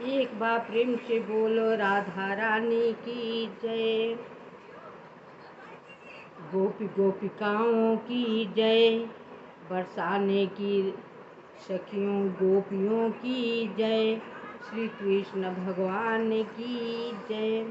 एक बार प्रेम से बोलो राधा रानी की जय। गोपी गोपिकाओं की जय। बरसाने की सखियों गोपियों की जय। श्री कृष्ण भगवान की जय।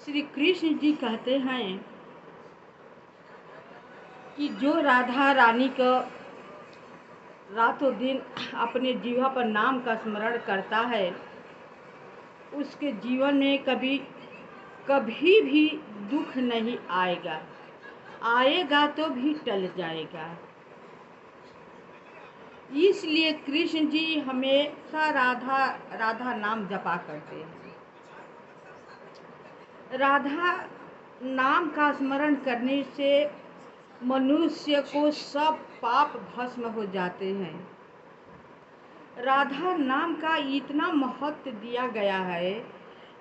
श्री कृष्ण जी कहते हैं कि जो राधा रानी को रातों दिन अपने जीवा पर नाम का स्मरण करता है, उसके जीवन में कभी भी दुख नहीं आएगा, आएगा तो भी टल जाएगा। इसलिए कृष्ण जी हमेशा राधा राधा नाम जपा करते हैं। राधा नाम का स्मरण करने से मनुष्य को सब पाप भस्म हो जाते हैं। राधा नाम का इतना महत्व दिया गया है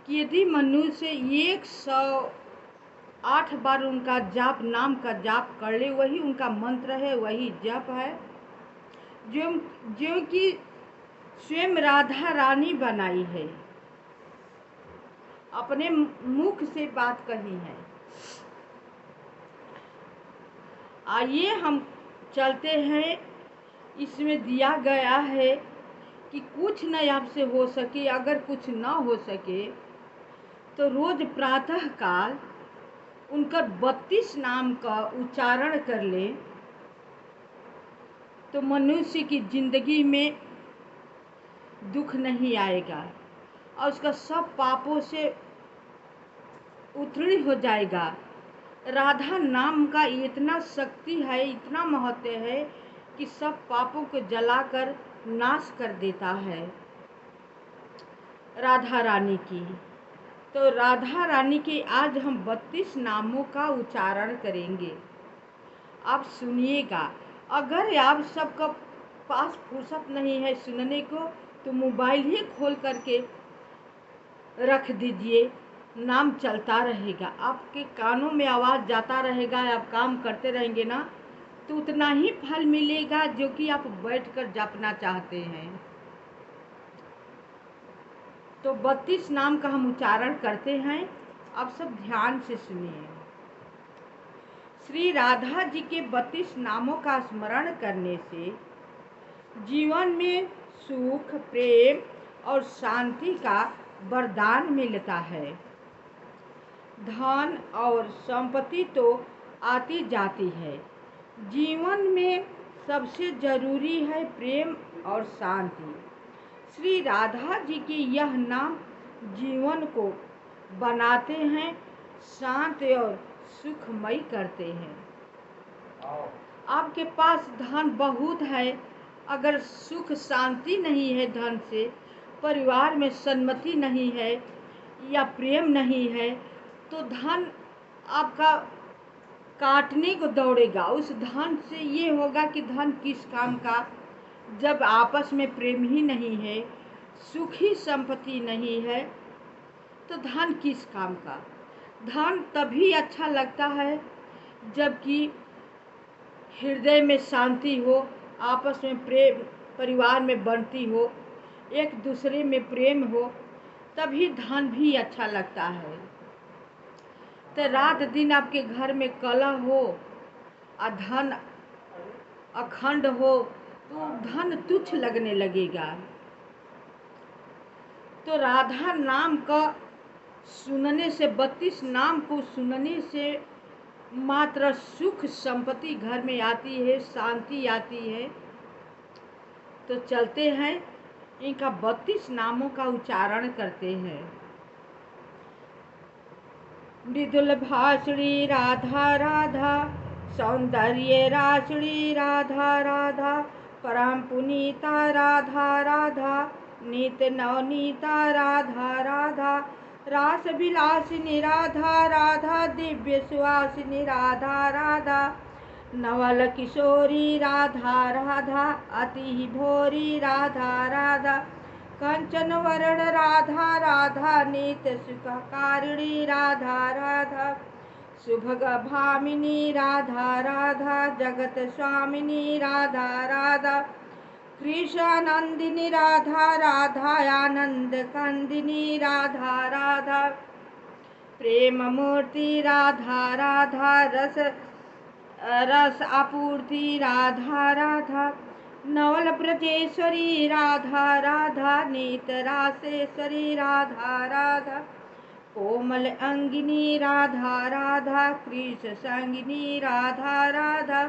कि यदि मनुष्य 108 बार उनका जाप नाम का जाप कर ले, वही उनका मंत्र है, वही जप है जो कि स्वयं राधा रानी बनाई है, अपने मुख से बात कही है। आइए हम चलते हैं। इसमें दिया गया है कि कुछ न आपसे हो सके, अगर कुछ न हो सके तो रोज प्रातः काल उनका 32 नाम का उच्चारण कर ले, तो मनुष्य की जिंदगी में दुख नहीं आएगा और उसका सब पापों से उत्तीर्ण हो जाएगा। राधा नाम का इतना शक्ति है, इतना महत्व है कि सब पापों को जलाकर नाश कर देता है राधा रानी की। तो राधा रानी के आज हम 32 नामों का उच्चारण करेंगे। आप सुनिएगा। अगर आप सबका पास फुर्सत नहीं है सुनने को, तो मोबाइल ही खोल करके रख दीजिए, नाम चलता रहेगा, आपके कानों में आवाज़ जाता रहेगा। आप काम करते रहेंगे ना, तो उतना ही फल मिलेगा जो कि आप बैठकर जपना चाहते हैं। तो 32 नाम का हम उच्चारण करते हैं, आप सब ध्यान से सुनिए। श्री राधा जी के 32 नामों का स्मरण करने से जीवन में सुख, प्रेम और शांति का वरदान मिलता है। धन और संपत्ति तो आती जाती है, जीवन में सबसे जरूरी है प्रेम और शांति। श्री राधा जी के यह नाम जीवन को बनाते हैं, शांत और सुखमय करते हैं। आपके पास धन बहुत है, अगर सुख शांति नहीं है, धन से परिवार में सम्मति नहीं है या प्रेम नहीं है, तो धन आपका काटने को दौड़ेगा। उस धन से ये होगा कि धन किस काम का, जब आपस में प्रेम ही नहीं है, सुखी संपत्ति नहीं है, तो धन किस काम का। धन तभी अच्छा लगता है जबकि हृदय में शांति हो, आपस में प्रेम परिवार में बनती हो, एक दूसरे में प्रेम हो, तभी धन भी अच्छा लगता है। तो रात दिन आपके घर में कलह हो और धन अखंड हो, तो धन तुच्छ लगने लगेगा। तो राधा नाम का सुनने से, 32 नाम को सुनने से मात्र सुख संपत्ति घर में आती है, शांति आती है। तो चलते हैं, इनका 32 नामों का उच्चारण करते हैं। मृदुल भाषणी राधा राधा, सौंदर्य राशिणी राधा राधा, परम पुनीता राधा राधा, नित नवनीता राधा राधा, रास विलासिनी राधा राधा, दिव्य सुहासिनी राधा राधा, नवल किशोरी राधा राधा, अति भोरी राधा राधा, कंचन वरण राधा राधा, नित सुखकारिणी राधा राधा, सुभग भामिनी राधा राधा, जगत स्वामिनी राधा राधा, कृष्णानंदिनी राधा राधा आनंद कंदिनी राधा राधा प्रेम मूर्ति राधा राधा रस रस आपूर्ति राधा राधा नवल ब्रजेश्वरी राधा राधा नीत रासेश्वरी राधा राधा कोमल अंगिनी राधा राधा कृष्ण संगिनी राधा राधा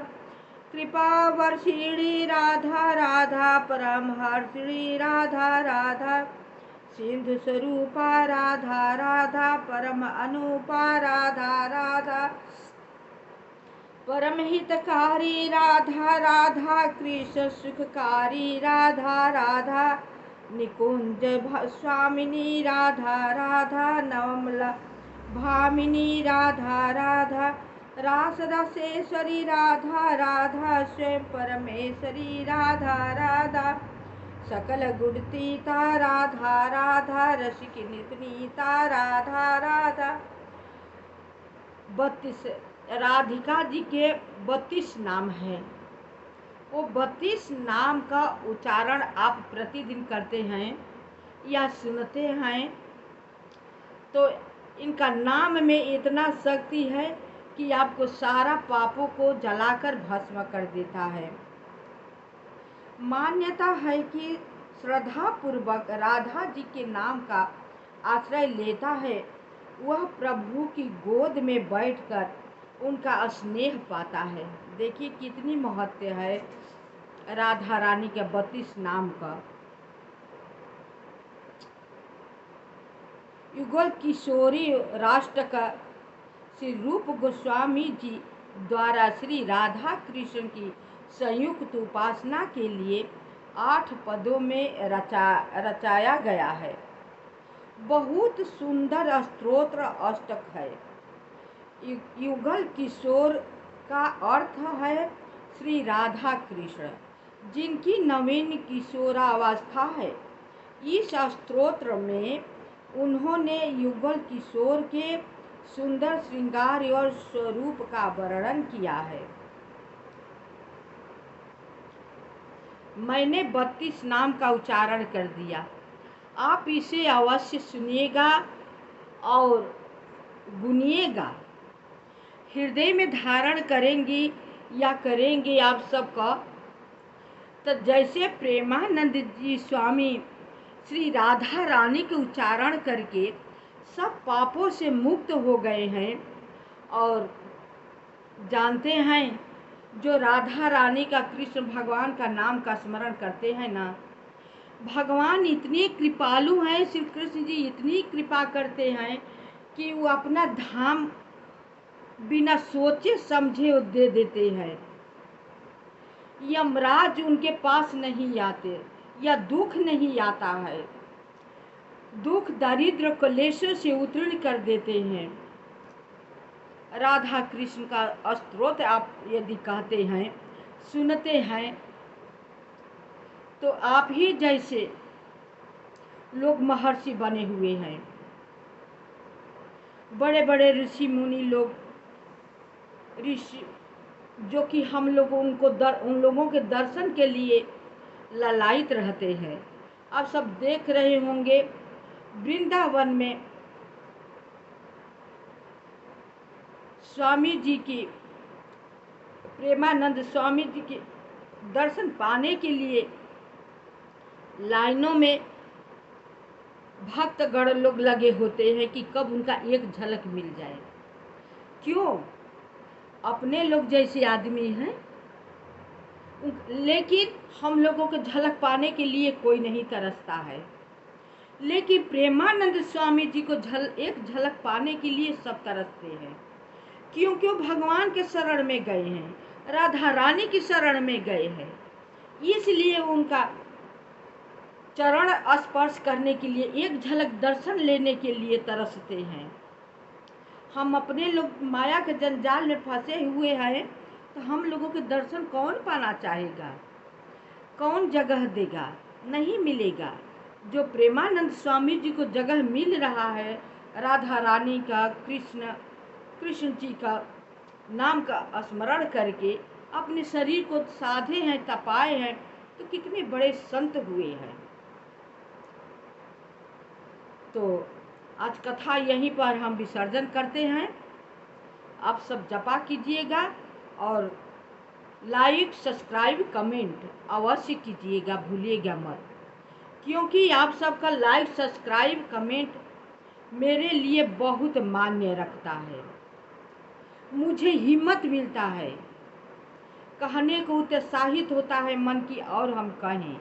कृपा वर्षिणी राधा राधा परमहर्षिणी राधा राधा सिंधु स्वरूपा राधा राधा परम अनुपा राधा राधा परम हितकारी राधा राधा कृष्ण सुखकारी राधा राधा निकुंज स्वामिनी राधा राधा नवमला भामिनी राधा राधा रास रसेश्वरी राधा राधा स्वयं परमेश्वरी राधा राधा सकल गुणतीता राधा राधा रसिक नितनीता राधा राधा 32 राधिका जी के 32 नाम हैं। वो 32 नाम का उच्चारण आप प्रतिदिन करते हैं या सुनते हैं तो इनका नाम में इतना शक्ति है कि आपको सारा पापों को जलाकर भस्म कर देता है। मान्यता है कि श्रद्धा पूर्वक राधा जी के नाम का आश्रय लेता है वह प्रभु की गोद में बैठकर उनका स्नेह पाता है। देखिए कितनी महत्व है राधा रानी के 32 नाम का। युगल किशोरी राष्ट्र का श्री रूप गोस्वामी जी द्वारा श्री राधा कृष्ण की संयुक्त उपासना के लिए 8 पदों में रचाया गया है। बहुत सुंदर स्तोत्र अष्टक है। युगल किशोर का अर्थ है श्री राधा कृष्ण जिनकी नवीन किशोरावस्था है। इस स्तोत्र में उन्होंने युगल किशोर के सुंदर श्रृंगार और स्वरूप का वर्णन किया है। मैंने 32 नाम का उच्चारण कर दिया, आप इसे अवश्य सुनिएगा और गुनिएगा। हृदय में धारण करेंगी या करेंगे आप सबका। तो जैसे प्रेमानंद जी स्वामी श्री राधा रानी के उच्चारण करके सब पापों से मुक्त हो गए हैं और जानते हैं जो राधा रानी का कृष्ण भगवान का नाम का स्मरण करते हैं ना, भगवान इतने कृपालु हैं, श्री कृष्ण जी इतनी कृपा करते हैं कि वो अपना धाम बिना सोचे समझे दे देते हैं। यमराज उनके पास नहीं आते या दुख नहीं आता है, दुख दरिद्र क्लेशों से उत्तीर्ण कर देते हैं। राधा कृष्ण का स्तोत्र आप यदि कहते हैं सुनते हैं तो आप ही जैसे लोग महर्षि बने हुए हैं। बड़े बड़े ऋषि मुनि लोग ऋषि जो कि हम लोग उन लोगों के दर्शन के लिए ललायित रहते हैं। आप सब देख रहे होंगे वृंदावन में स्वामी जी की प्रेमानंद स्वामी जी के दर्शन पाने के लिए लाइनों में भक्तगण लोग लगे होते हैं कि कब उनका एक झलक मिल जाए। क्यों? अपने लोग जैसे आदमी हैं, लेकिन हम लोगों को झलक पाने के लिए कोई नहीं तरसता है। लेकिन प्रेमानंद स्वामी जी को एक झलक पाने के लिए सब तरसते हैं। क्योंकि भगवान के शरण में गए हैं, राधा रानी की शरण में गए हैं, इसलिए उनका चरण स्पर्श करने के लिए एक झलक दर्शन लेने के लिए तरसते हैं। हम अपने लोग माया के जंजाल में फंसे हुए हैं तो हम लोगों के दर्शन कौन पाना चाहेगा, कौन जगह देगा? नहीं मिलेगा। जो प्रेमानंद स्वामी जी को जगह मिल रहा है राधा रानी का कृष्ण जी का नाम का स्मरण करके अपने शरीर को साधे हैं, तपाए हैं, तो कितने बड़े संत हुए हैं। तो आज कथा यहीं पर हम विसर्जन करते हैं। आप सब जपा कीजिएगा और लाइक सब्सक्राइब कमेंट अवश्य कीजिएगा, भूलिएगा मत, क्योंकि आप सबका लाइक सब्सक्राइब कमेंट मेरे लिए बहुत मान्य रखता है। मुझे हिम्मत मिलता है, कहने को उत्साहित होता है मन की, और हम कहें,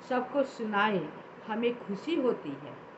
सबको सुनाएं, हमें खुशी होती है।